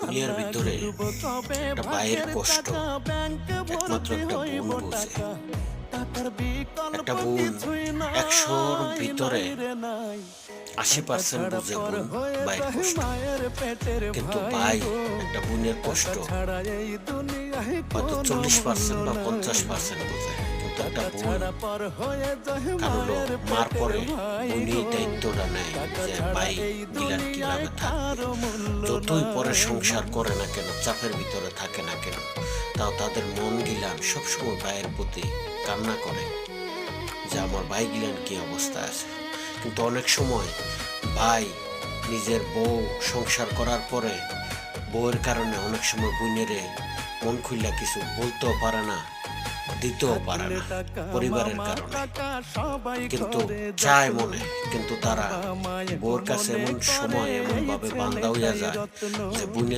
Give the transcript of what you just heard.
দুনিয়ার ভিতরে একটা মায়ের কষ্ট একমাত্র একটা বোন বুঝে। একটা বোন 100-র ভিতরে 80% বুঝে বোন ভাইয়ের কষ্ট, কিন্তু ভাই একটা বোনের কষ্ট হয়তো 40% বা 50% বুঝে। কিন্তু একটা বোন কারণ মার পরে উনি দায়িত্বটা নেয় যে ভাই গিলান কিভাবে থাকবে। যতই পরে সংসার করে না কেন, চাপের ভিতরে থাকে না কেন, তাও তাদের মন গিলান সবসময় ভাইয়ের প্রতি কান্না করে যে আমার ভাই গিলান কি অবস্থা আছে। কিন্তু অনেক সময় ভাই নিজের বউ সংসার করার পরে বউয়ের কারণে অনেক সময় বোনেরে মন খুললা কিছু বলতেও পারে না, দিতেও পারে না পরিবারের কারণে, কিন্তু চায় মনে। কিন্তু তারা বউর কাছে এমন সময় এমন ভাবে বান্ধা হইয়া যায় যে বোনের